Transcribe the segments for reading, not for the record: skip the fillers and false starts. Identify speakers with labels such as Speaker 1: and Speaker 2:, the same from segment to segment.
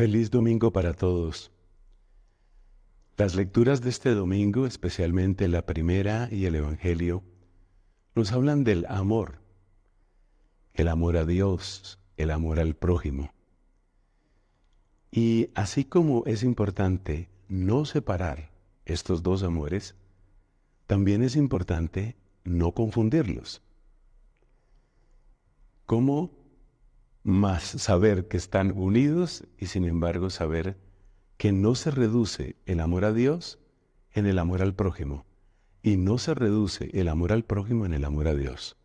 Speaker 1: Feliz domingo para todos. Las lecturas de este domingo, especialmente la primera y el Evangelio, nos hablan del amor, el amor a Dios, el amor al prójimo. Y así como es importante no separar estos dos amores, también es importante no confundirlos. ¿Cómo más saber que están unidos y sin embargo saber que no se reduce el amor a Dios en el amor al prójimo y no se reduce el amor al prójimo en el amor a Dios?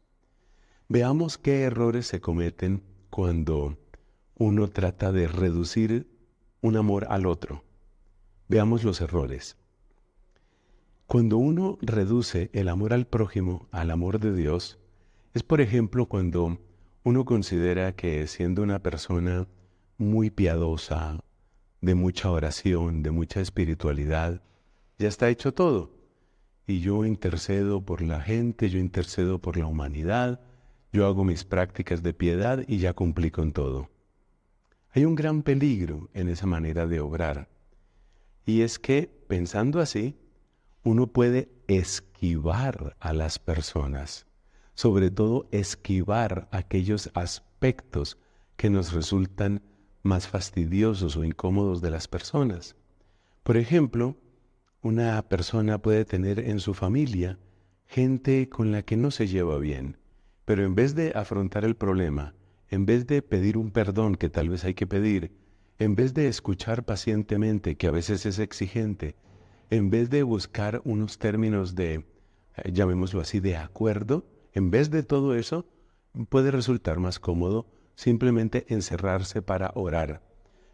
Speaker 1: Veamos qué errores se cometen cuando uno trata de reducir un amor al otro. Veamos los errores. Cuando uno reduce el amor al prójimo al amor de Dios, es por ejemplo cuando uno considera que siendo una persona muy piadosa, de mucha oración, de mucha espiritualidad, ya está hecho todo. Y yo intercedo por la gente, yo intercedo por la humanidad, yo hago mis prácticas de piedad y ya cumplí con todo. Hay un gran peligro en esa manera de obrar. Y es que, pensando así, uno puede esquivar a las personas, sobre todo esquivar aquellos aspectos que nos resultan más fastidiosos o incómodos de las personas. Por ejemplo, una persona puede tener en su familia gente con la que no se lleva bien, pero en vez de afrontar el problema, en vez de pedir un perdón que tal vez hay que pedir, en vez de escuchar pacientemente, que a veces es exigente, en vez de buscar unos términos de, llamémoslo así, de acuerdo, en vez de todo eso, puede resultar más cómodo simplemente encerrarse para orar.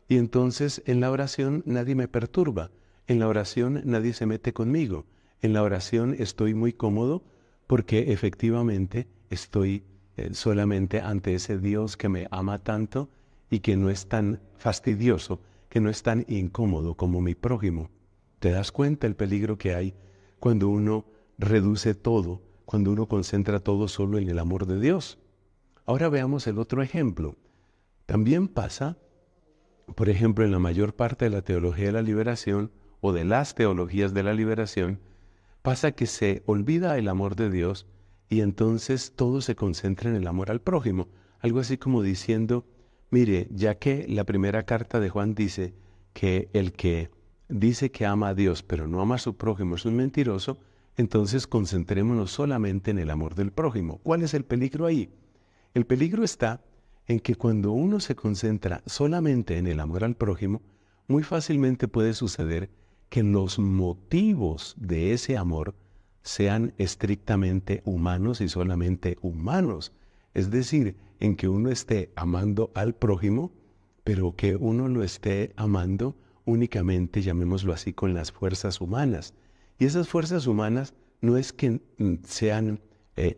Speaker 1: Y entonces en la oración nadie me perturba, en la oración nadie se mete conmigo, en la oración estoy muy cómodo porque efectivamente estoy solamente ante ese Dios que me ama tanto y que no es tan fastidioso, que no es tan incómodo como mi prójimo. ¿Te das cuenta el peligro que hay cuando uno reduce todo, cuando uno concentra todo solo en el amor de Dios? Ahora veamos el otro ejemplo. También pasa, por ejemplo, en la mayor parte de la teología de la liberación o de las teologías de la liberación, pasa que se olvida el amor de Dios y entonces todo se concentra en el amor al prójimo. Algo así como diciendo, mire, ya que la primera carta de Juan dice que el que dice que ama a Dios pero no ama a su prójimo es un mentiroso, entonces concentrémonos solamente en el amor del prójimo. ¿Cuál es el peligro ahí? El peligro está en que cuando uno se concentra solamente en el amor al prójimo, muy fácilmente puede suceder que los motivos de ese amor sean estrictamente humanos y solamente humanos. Es decir, en que uno esté amando al prójimo, pero que uno lo esté amando únicamente, llamémoslo así, con las fuerzas humanas. Y esas fuerzas humanas no es que sean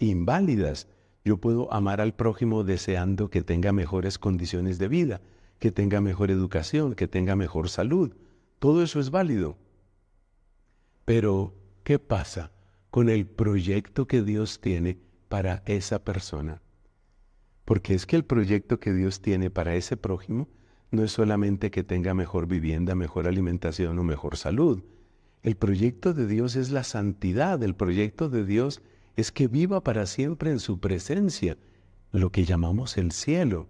Speaker 1: inválidas. Yo puedo amar al prójimo deseando que tenga mejores condiciones de vida, que tenga mejor educación, que tenga mejor salud. Todo eso es válido. Pero, ¿qué pasa con el proyecto que Dios tiene para esa persona? Porque es que el proyecto que Dios tiene para ese prójimo no es solamente que tenga mejor vivienda, mejor alimentación o mejor salud. El proyecto de Dios es la santidad. El proyecto de Dios es que viva para siempre en su presencia, lo que llamamos el cielo.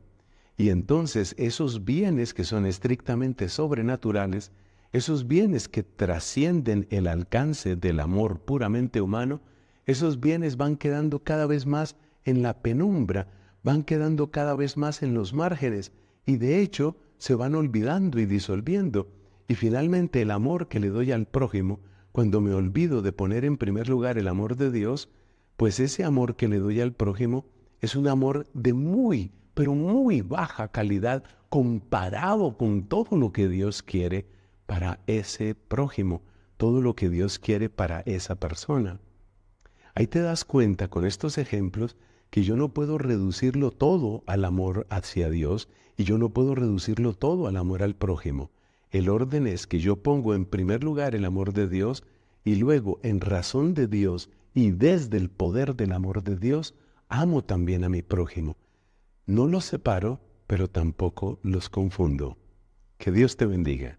Speaker 1: Y entonces esos bienes que son estrictamente sobrenaturales, esos bienes que trascienden el alcance del amor puramente humano, esos bienes van quedando cada vez más en la penumbra, van quedando cada vez más en los márgenes y de hecho se van olvidando y disolviendo. Y finalmente el amor que le doy al prójimo, cuando me olvido de poner en primer lugar el amor de Dios, pues ese amor que le doy al prójimo es un amor de muy, pero muy baja calidad comparado con todo lo que Dios quiere para ese prójimo, todo lo que Dios quiere para esa persona. Ahí te das cuenta con estos ejemplos que yo no puedo reducirlo todo al amor hacia Dios y yo no puedo reducirlo todo al amor al prójimo. El orden es que yo pongo en primer lugar el amor de Dios y luego, en razón de Dios y desde el poder del amor de Dios, amo también a mi prójimo. No los separo, pero tampoco los confundo. Que Dios te bendiga.